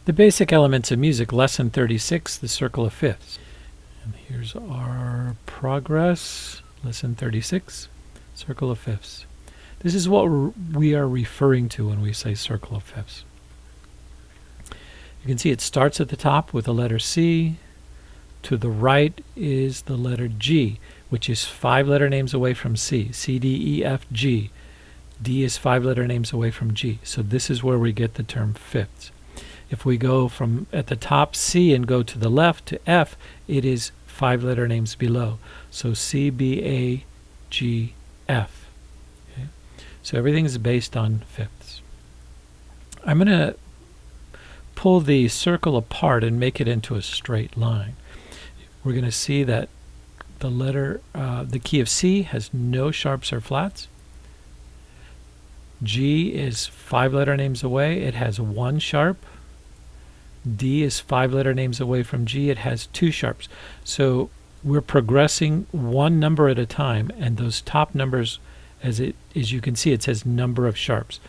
The basic elements of music, lesson 36, the circle of fifths. And here's our progress, lesson 36, circle of fifths. This is what we are referring to when we say circle of fifths. You can see it starts at the top with the letter C. To the right is the letter G, which is 5 letter names away from C. C, D, E, F, G. D is 5 letter names away from G. So this is where we get the term fifths. If we go from at the top C and go to the left to F, it is 5 letter names below. So C, B, A, G, F. Okay? So everything is based on fifths. I'm going to pull the circle apart and make it into a straight line. We're going to see that the key of C has no sharps or flats. G is 5 letter names away. It has 1 sharp. D is 5 letter names away from G. It has 2 sharps. So we're progressing one number at a time, and those top numbers, as you can see, it says number of sharps.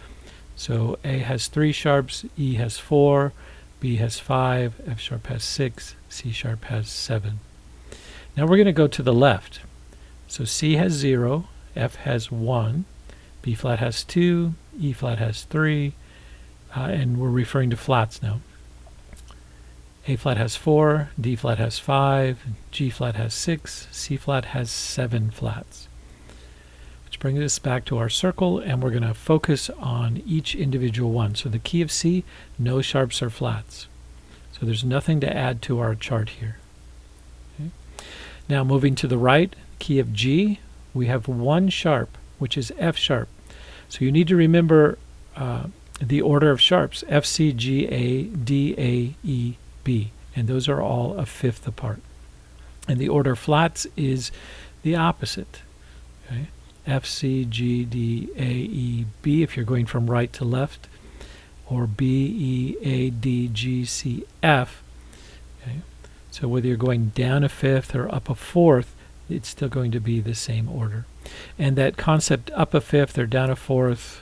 So A has 3 sharps, E has 4, B has 5, F sharp has 6, C sharp has 7. Now we're going to go to the left. So C has 0, F has 1, B flat has 2, E flat has 3, and we're referring to flats now. A flat has 4, D flat has 5, G flat has 6, C flat has 7 flats. Which brings us back to our circle, and we're going to focus on each individual one. So the key of C, no sharps or flats. So there's nothing to add to our chart here. Okay. Now moving to the right, key of G, we have 1 sharp, which is F sharp. So you need to remember the order of sharps, F, C, G, A, D, A, E, B. And those are all a fifth apart. And the order of flats is the opposite. Okay? F, C, G, D, A, E, B if you're going from right to left, or B, E, A, D, G, C, F. Okay? So whether you're going down a fifth or up a fourth, it's still going to be the same order. And that concept, up a fifth or down a fourth,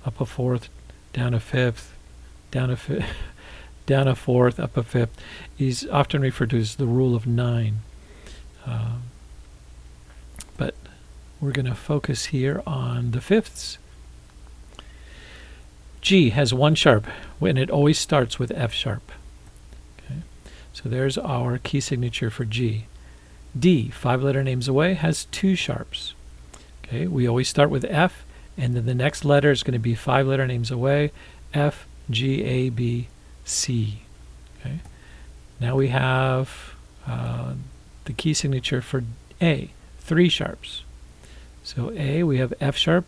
up a fourth, down a fifth, down a fifth, down a fourth, up a fifth, is often referred to as the rule of 9. But we're going to focus here on the fifths. G has 1 sharp, and it always starts with F sharp. Okay. So there's our key signature for G. D, 5 letter names away, has 2 sharps. Okay, we always start with F, and then the next letter is going to be 5 letter names away, F, G, A, B, C. Okay. Now we have the key signature for A, 3 sharps. So A, we have F sharp,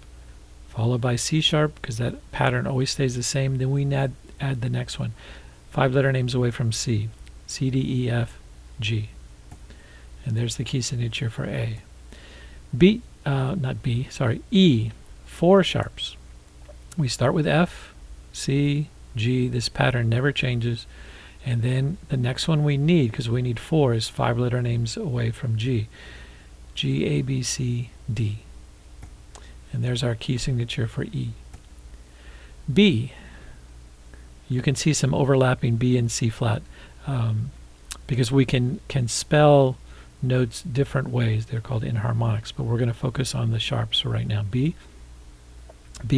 followed by C sharp, because that pattern always stays the same. Then we add the next one. 5 letter names away from C. C, D, E, F, G. And there's the key signature for A. B, E, 4 sharps. We start with F, C, G. This pattern never changes. And then the next one we need, because we need 4, is 5 letter names away from G. G, A, B, C, D. And there's our key signature for E. B, you can see some overlapping B and C flat, because we can spell notes different ways. They're called enharmonics, but we're going to focus on the sharps for right now. B,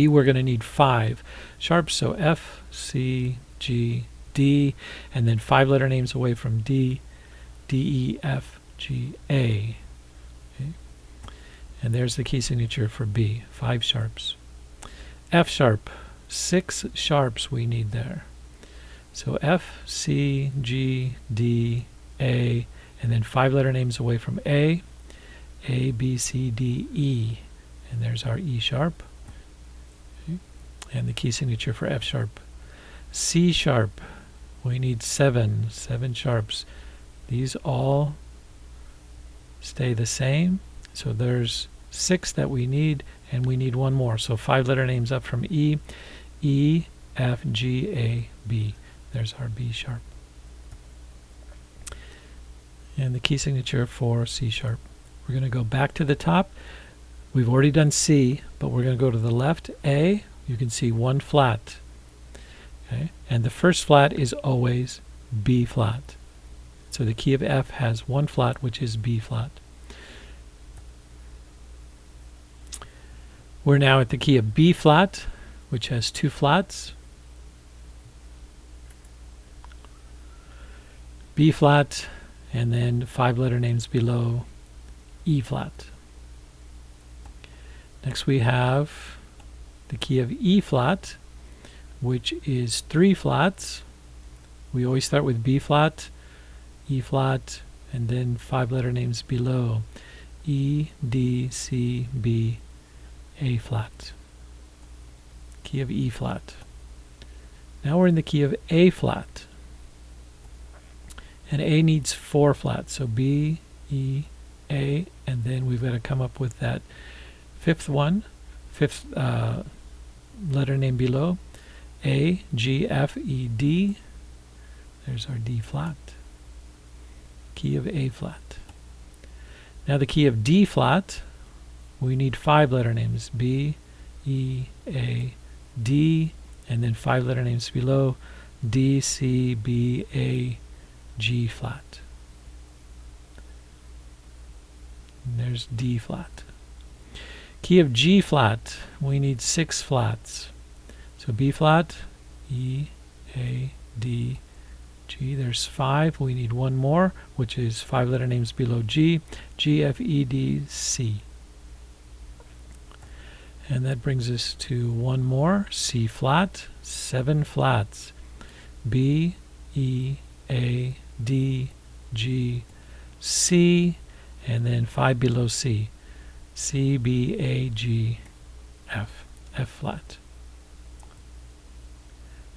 we're going to need 5 sharps, so F, C, G, D, and then 5 letter names away from D, D, E, F, G, A. Okay. And there's the key signature for B, 5 sharps. F sharp, 6 sharps we need there. So F, C, G, D, A, and then 5 letter names away from A, B, C, D, E. And there's our E sharp. Okay. And the key signature for F sharp. C sharp, we need 7 sharps. These all stay the same. So there's 6 that we need, and we need 1 more. So 5 letter names up from E, E, F, G, A, B. There's our B sharp. And the key signature for C sharp. We're going to go back to the top. We've already done C, but we're going to go to the left. A, you can see 1 flat. Okay? And the first flat is always B flat. So the key of F has one flat, which is B flat. We're now at the key of B flat, which has two flats. B flat, and then 5 letter names below, E flat. Next we have the key of E flat, which is 3 flats. We always start with B flat, E flat, and then 5 letter names below, E, D, C, B, A flat. Key of E flat. Now we're in the key of A flat. And A needs 4 flats, so B, E, A, and then we've got to come up with that fifth letter name below, A, G, F, E, D. There's our D flat. Key of A flat. Now the key of D flat, we need 5 letter names, B, E, A, D, and then 5 letter names below, D, C, B, A, G flat. And there's D flat. Key of G flat, we need 6 flats. So B flat, E, A, D, G. There's 5. We need one more, which is 5 letter names below G, G, F, E, D, C. And that brings us to one more, C flat, 7 flats. B, E, A, D, G, C, and then 5 below C. C, B, A, G, F. F flat.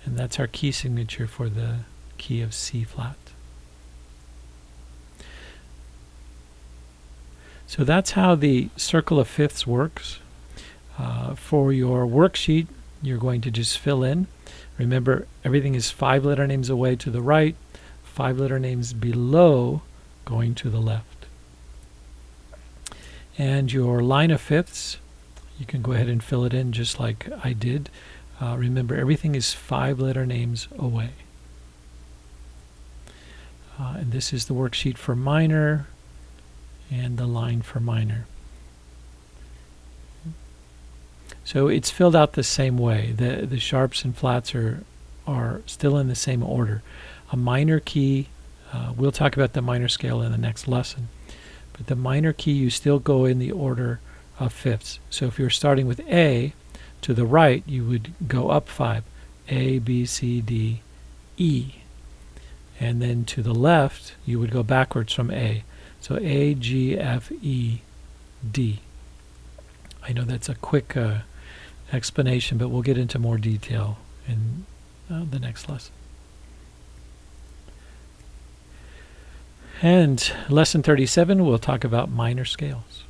And that's our key signature for the key of C flat. So that's how the circle of fifths works. For your worksheet, you're going to just fill in. Remember, everything is 5 letter names away to the right, 5 letter names below going to the left. And your line of fifths, you can go ahead and fill it in just like I did. Remember, everything is 5 letter names away. And this is the worksheet for minor and the line for minor. So it's filled out the same way. The sharps and flats are still in the same order. A minor key, we'll talk about the minor scale in the next lesson, but the minor key, you still go in the order of fifths. So if you're starting with A, to the right you would go up 5, A, B, C, D, E. And then to the left you would go backwards from A. So A, G, F, E, D. I know that's a quick explanation, but we'll get into more detail in the next lesson. And lesson 37, we'll talk about minor scales.